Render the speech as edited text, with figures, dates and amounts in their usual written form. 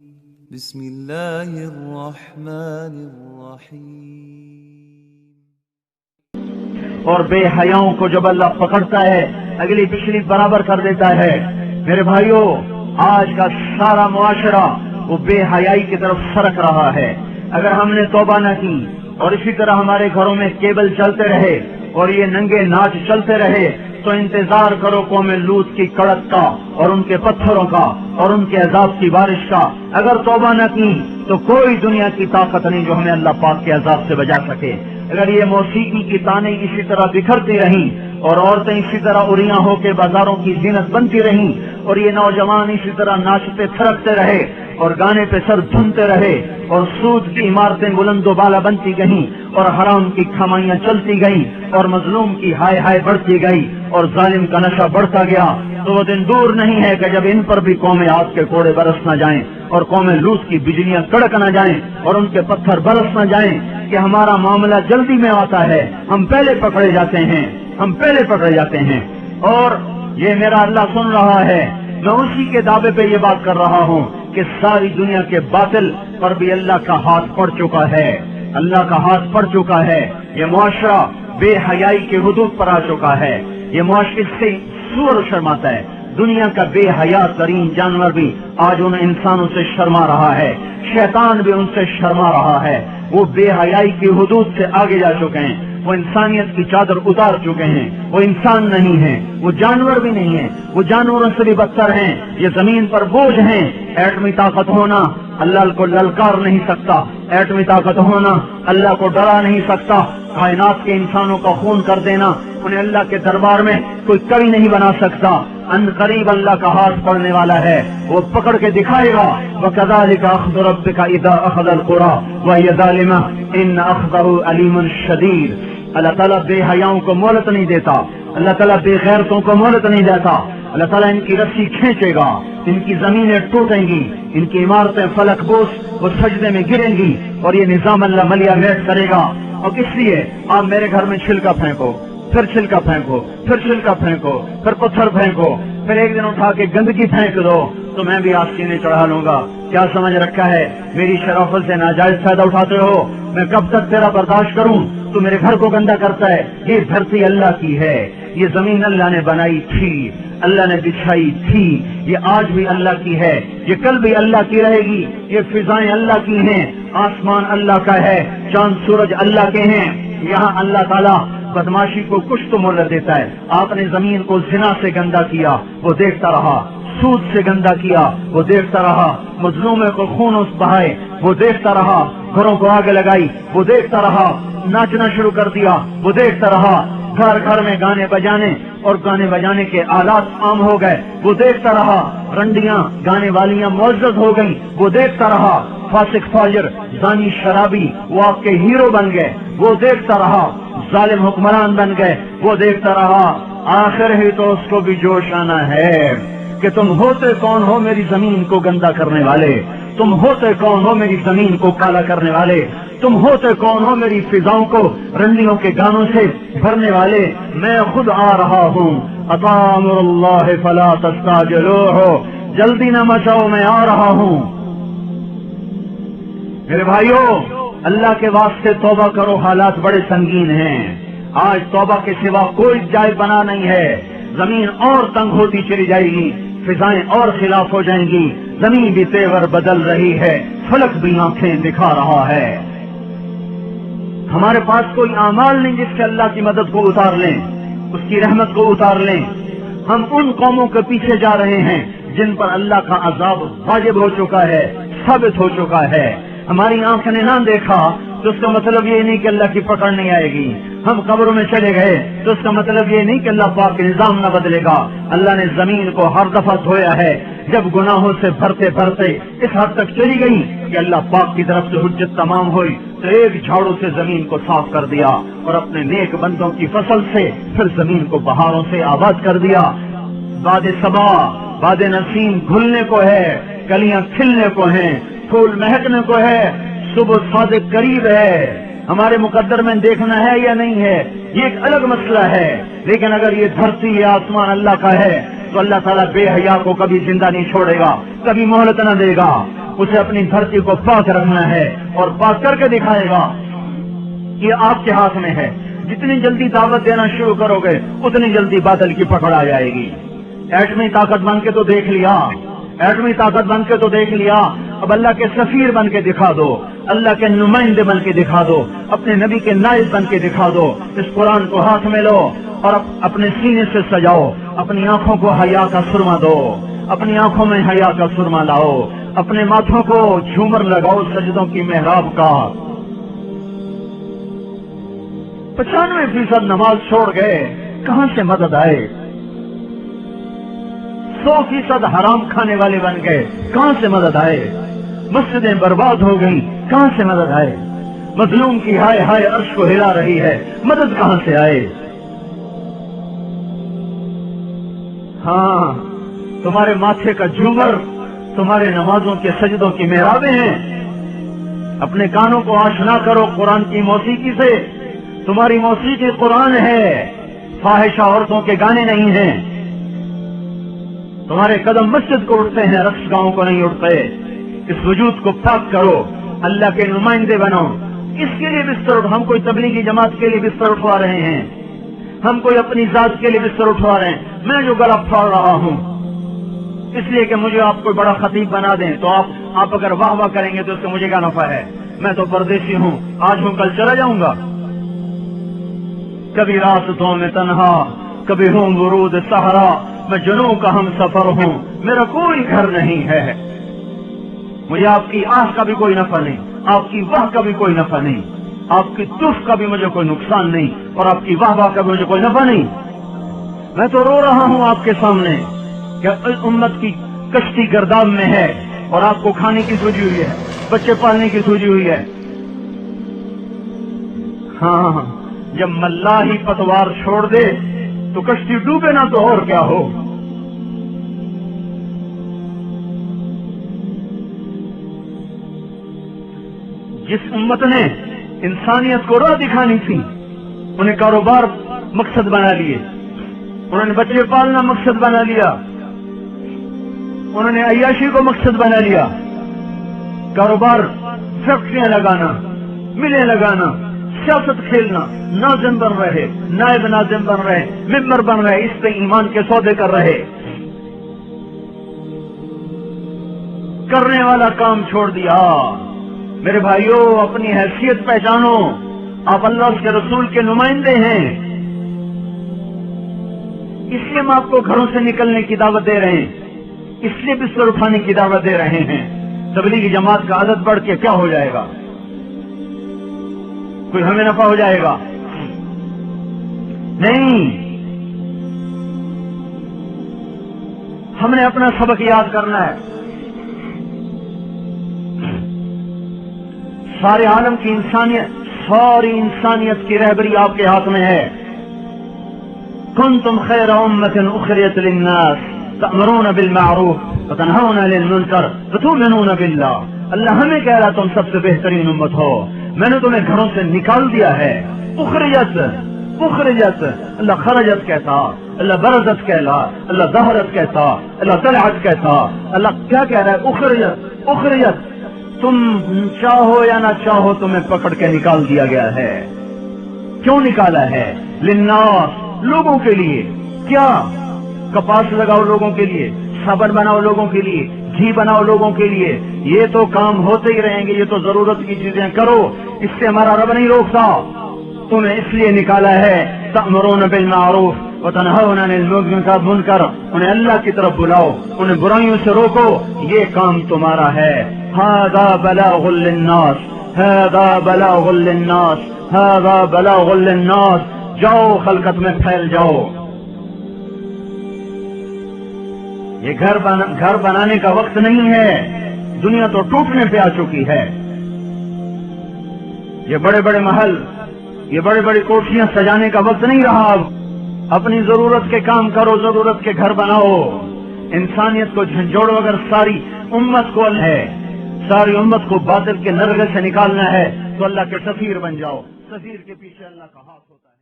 بسم اللہ الرحمن الرحیم۔ اور بے حیاؤں کو جب اللہ پکڑتا ہے اگلی پچھلی برابر کر دیتا ہے۔ میرے بھائیوں، آج کا سارا معاشرہ وہ بے حیائی کی طرف سرک رہا ہے۔ اگر ہم نے توبہ نہ کی اور اسی طرح ہمارے گھروں میں کیبل چلتے رہے اور یہ ننگے ناچ چلتے رہے تو انتظار کرو قوم لوط کی کڑک کا اور ان کے پتھروں کا اور ان کے عذاب کی بارش کا۔ اگر توبہ نہ کی تو کوئی دنیا کی طاقت نہیں جو ہمیں اللہ پاک کے عذاب سے بچا سکے۔ اگر یہ موسیقی کی تانیں اسی طرح بکھرتی رہیں اور عورتیں اسی طرح اریاں ہو کے بازاروں کی زینت بنتی رہیں اور یہ نوجوان اسی طرح ناچتے تھرکتے رہے اور گانے پہ سر دھنتے رہے اور سود کی عمارتیں بلند و بالا بنتی گئیں اور حرام کی کمائیاں چلتی گئیں اور مظلوم کی ہائے ہائے بڑھتی گئی اور ظالم کا نشہ بڑھتا گیا، تو وہ دن دور نہیں ہے کہ جب ان پر بھی قوم عاد کے کوڑے برس نہ جائیں اور قوم لوط کی بجلیاں کڑک نہ جائیں اور ان کے پتھر برس نہ جائیں کہ ہمارا معاملہ جلدی میں آتا ہے، ہم پہلے پکڑے جاتے ہیں۔ اور یہ میرا اللہ سن رہا ہے، میں اسی کے دعوے پہ یہ بات کر رہا ہوں کہ ساری دنیا کے باطل پر بھی اللہ کا ہاتھ پڑ چکا ہے، یہ معاشرہ بے حیائی کے حدود پر آ چکا ہے، یہ معاشرے سے سور شرماتا ہے۔ دنیا کا بے حیا ترین جانور بھی آج ان انسانوں سے شرما رہا ہے، شیطان بھی ان سے شرما رہا ہے۔ وہ بے حیائی کی حدود سے آگے جا چکے ہیں، وہ انسانیت کی چادر اتار چکے ہیں، وہ انسان نہیں ہیں، وہ جانور بھی نہیں ہیں، وہ جانوروں سے بھی بدتر ہیں، یہ زمین پر بوجھ ہیں۔ ایٹمی طاقت ہونا اللہ کو للکار نہیں سکتا، ایٹمی طاقت ہونا اللہ کو ڈرا نہیں سکتا، کائنات کے انسانوں کا خون کر دینا انہیں اللہ کے دربار میں کوئی کڑی نہیں بنا سکتا۔ ان قریب اللہ کا ہاتھ پڑنے والا ہے، وہ پکڑ کے دکھائے گا۔ وَكَذَلِكَ أَخْذُ رَبِّكَ إِذَا أَخَذَ الْقُرَىٰ وَهِيَ ظَالِمَةٌ إِنَّ أَخْذَهُ أَلِيمٌ شَدِيدٌ۔ اللہ تعالیٰ بے حیاؤں کو مہلت نہیں دیتا، اللہ تعالیٰ بے غیرتوں کو مہلت نہیں دیتا۔ اللہ تعالیٰ ان کی رسی کھینچے گا، ان کی زمینیں ٹوٹیں گی، ان کی عمارتیں فلک بوس وہ سجدے میں گریں گی اور یہ نظام اللہ ملیا میٹ کرے گا۔ اور اس لیے آپ میرے گھر میں چھلکا پھینکو، پھر چھلکا پھینکو، پھر چھلکا پھینکو، پھر پتھر پھینکو، پھر ایک دن اٹھا کے گندگی پھینک دو تو میں بھی آپ سینے چڑھا لوں گا۔ کیا سمجھ رکھا ہے؟ میری شرافت سے ناجائز فائدہ اٹھاتے ہو، میں کب تک تیرا برداشت کروں؟ تو میرے گھر کو گندا کرتا ہے۔ یہ دھرتی اللہ کی ہے، یہ زمین اللہ نے بنائی تھی، اللہ نے بچھائی تھی، یہ آج بھی اللہ کی ہے، یہ کل بھی اللہ کی رہے گی، یہ فضائیں اللہ کی ہیں، آسمان اللہ کا ہے، چاند سورج اللہ کے ہیں۔ یہاں اللہ تعالیٰ بدماشی کو کچھ تو مہلت دیتا ہے۔ آپ نے زمین کو زنا سے گندا کیا، وہ دیکھتا رہا، سود سے گندا کیا، وہ دیکھتا رہا، مظلومے کو خون بہائے، وہ دیکھتا رہا، گھروں کو آگ لگائی، وہ دیکھتا رہا، ناچنا شروع کر دیا، وہ دیکھتا رہا، گھر گھر میں گانے بجانے اور گانے بجانے کے آلات عام ہو گئے، وہ دیکھتا رہا، رنڈیاں گانے والیاں معزز ہو گئیں، وہ دیکھتا رہا، فاسق فاجر زانی شرابی وہ آپ کے ہیرو بن گئے، وہ دیکھتا رہا، ظالم حکمران بن گئے، وہ دیکھتا رہا۔ آخر ہی تو اس کو بھی جوش آنا ہے کہ تم ہوتے کون ہو میری زمین کو گندا کرنے والے، تم ہوتے کون ہو میری زمین کو کالا کرنے والے، تم ہوتے کون ہو میری فضاؤں کو رنڈیوں کے گانوں سے بھرنے والے۔ میں خود آ رہا ہوں، اتی امر اللہ فلا تستعجلوہ، جلدی نہ مچاؤ، میں آ رہا ہوں۔ میرے بھائیوں، اللہ کے واسطے توبہ کرو، حالات بڑے سنگین ہیں۔ آج توبہ کے سوا کوئی جائے بنا نہیں ہے، زمین اور تنگ ہوتی چلی جائے گی، فضائیں اور خلاف ہو جائیں گی، زمین بھی تیور بدل رہی ہے، فلک بھی آنکھیں دکھا رہا ہے۔ ہمارے پاس کوئی اعمال نہیں جس سے اللہ کی مدد کو اتار لیں، اس کی رحمت کو اتار لیں۔ ہم ان قوموں کے پیچھے جا رہے ہیں جن پر اللہ کا عذاب واجب ہو چکا ہے، ثابت ہو چکا ہے۔ ہماری آنکھ نے نہ دیکھا تو اس کا مطلب یہ نہیں کہ اللہ کی پکڑ نہیں آئے گی۔ ہم قبروں میں چلے گئے تو اس کا مطلب یہ نہیں کہ اللہ پاک کے نظام نہ بدلے گا۔ اللہ نے زمین کو ہر دفعہ دھویا ہے، جب گناہوں سے بھرتے بھرتے اس حد تک چلی گئی کہ اللہ پاک کی طرف سے حجت تمام ہوئی تو ایک جھاڑو سے زمین کو صاف کر دیا اور اپنے نیک بندوں کی فصل سے پھر زمین کو بہاروں سے آباد کر دیا۔ باد صبا، باد نسیم گھلنے کو ہے، کلیاں کھلنے کو ہیں، پھول مہکنے کو ہے، صبح صادق قریب ہے۔ ہمارے مقدر میں دیکھنا ہے یا نہیں ہے یہ ایک الگ مسئلہ ہے، لیکن اگر یہ دھرتی یا آسمان اللہ کا ہے تو اللہ تعالیٰ بے حیا کو کبھی زندہ نہیں چھوڑے گا، کبھی مہلت نہ دے گا۔ اسے اپنی دھرتی کو پاک رکھنا ہے اور پاک کر کے دکھائے گا. یہ آپ کے ہاتھ میں ہے. جتنی جلدی دعوت دینا شروع کرو گے اتنی جلدی بادل کی پکڑ آ جائے گی. ایٹمی طاقت بن کے تو دیکھ لیا, ایٹمی طاقت بن کے تو دیکھ لیا, اب اللہ کے سفیر بن کے دکھا دو, اللہ کے نمائندے بن کے دکھا دو, اپنے نبی کے نائب بن کے دکھا دو. اس قرآن کو ہاتھ میں لو اور اپنے سینے سے سجاؤ, اپنی آنکھوں کو حیا کا سرما دو, اپنی آنکھوں میں حیا کا سرما لاؤ, اپنے ماتھوں کو جھومر لگاؤ سجدوں کی محراب کا. 95% نماز چھوڑ گئے, کہاں سے مدد آئے؟ 100% حرام کھانے والے بن گئے, کہاں سے مدد آئے؟ مسجدیں برباد ہو گئی, کہاں سے مدد آئے؟ مظلوم کی ہائے ہائے عرش کو ہلا رہی ہے, مدد کہاں سے آئے؟ ہاں, تمہارے ماتھے کا جھومر تمہارے نمازوں کے سجدوں کی محرابیں ہیں. اپنے کانوں کو آشنا کرو قرآن کی موسیقی سے. تمہاری موسیقی قرآن ہے, فاحشہ عورتوں کے گانے نہیں ہیں. تمہارے قدم مسجد کو اٹھتے ہیں, رقص گاؤں کو نہیں اٹھتے. اس وجود کو پاک کرو, اللہ کے نمائندے بنو. اس کے لیے بستر ہم کوئی تبلیغی جماعت کے لیے بستر اٹھوا رہے ہیں, ہم کوئی اپنی ذات کے لیے بستر اٹھوا رہے ہیں. میں جو گلا پھاڑ رہا ہوں اس لیے کہ مجھے آپ کوئی بڑا خطیب بنا دیں, تو آپ اگر واہ واہ کریں گے تو اس سے مجھے کیا نفع ہے؟ میں تو پردیسی ہوں, آج ہوں کل چلا جاؤں گا. کبھی راستوں میں تنہا, کبھی ہوں ورود صحرا, میں جنوں کا ہم سفر ہوں, میرا کوئی گھر نہیں ہے. مجھے آپ کی آہ کا بھی کوئی نفع نہیں, آپ کی واہ کا بھی کوئی نفع نہیں, آپ کی تف کا بھی مجھے کوئی نقصان نہیں, اور آپ کی واہ واہ کا بھی مجھے کوئی نفع نہیں. میں تو رو رہا ہوں آپ کے سامنے کہ امت کی کشتی گرداب میں ہے اور آپ کو کھانے کی سوچی ہوئی ہے, بچے پالنے کی سوچی ہوئی ہے. ہاں, جب ملا ہی پتوار چھوڑ دے تو کشتی ڈوبے نہ تو اور کیا ہو. جس امت نے انسانیت کو راہ دکھانی تھی, انہیں کاروبار مقصد بنا لیے, انہوں نے بچے پالنا مقصد بنا لیا, انہوں نے عیاشی کو مقصد بنا لیا. کاروبار, فیکٹریاں لگانا, ملیں لگانا, سیاست کھیلنا, ناظم بن رہے, نائب ناظم بن رہے, ممبر بن رہے, اس پہ ایمان کے سودے کر رہے. کرنے والا کام چھوڑ دیا. میرے بھائیوں, اپنی حیثیت پہچانو, آپ اللہ کے رسول کے نمائندے ہیں. اس لیے ہم آپ کو گھروں سے نکلنے کی دعوت دے رہے ہیں, اس لیے بستر اٹھانے کی دعوت دے رہے ہیں. تبلیغی جماعت کا عدد بڑھ کے کیا ہو جائے گا؟ کوئی ہمیں نفع ہو جائے گا؟ نہیں. ہم نے اپنا سبق یاد کرنا ہے. سارے عالم کی انسانیت, ساری انسانیت کی رہبری آپ کے ہاتھ میں ہے. کنتم خیر امۃ اخرجت للناس تأمرون بالمعروف وتنہون عن المنکر وتؤمنون باللہ. اللہ ہمیں کہہ رہا تم سب سے بہترین امت ہو, میں نے تمہیں گھروں سے نکال دیا ہے. اخرجت, اخرجت, اللہ خرجت کہتا, اللہ برزت کہلا, اللہ ظہرت کہتا, اللہ طلعت کہتا. اللہ کیا کہہ رہا ہے؟ اخرجت, اخرجت. تم چاہو یا نہ چاہو تمہیں پکڑ کے نکال دیا گیا ہے. کیوں نکالا ہے؟ للناس, لوگوں کے لیے. کیا؟ کپاس لگاؤ لوگوں کے لیے, صابن بناؤ لوگوں کے لیے, گھی بناؤ لوگوں کے لیے. یہ تو کام ہوتے ہی رہیں گے, یہ تو ضرورت کی چیزیں کرو, اس سے ہمارا رب نہیں روکتا. تمہیں اس لیے نکالا ہے تأمرون بالمعروف وتنہون عن المنکر, انہیں اللہ کی طرف بلاؤ, انہیں برائیوں سے روکو, یہ کام تمہارا ہے. ھذا بلاغ للناس, ھذا بلاغ للناس, ھذا بلاغ للناس. جاؤ خلقت میں پھیل جاؤ. یہ گھر بنانے کا وقت نہیں ہے, دنیا تو ٹوٹنے پہ آ چکی ہے. یہ بڑے بڑے محل, یہ بڑے بڑی کوٹھیاں سجانے کا وقت نہیں رہا. اپنی ضرورت کے کام کرو, ضرورت کے گھر بناؤ. انسانیت کو جھنجھوڑو. اگر ساری امت کو ہے, ساری امت کو باطل کے نرغے سے نکالنا ہے تو اللہ کے سفیر بن جاؤ. سفیر کے پیچھے اللہ کا ہاتھ ہوتا ہے.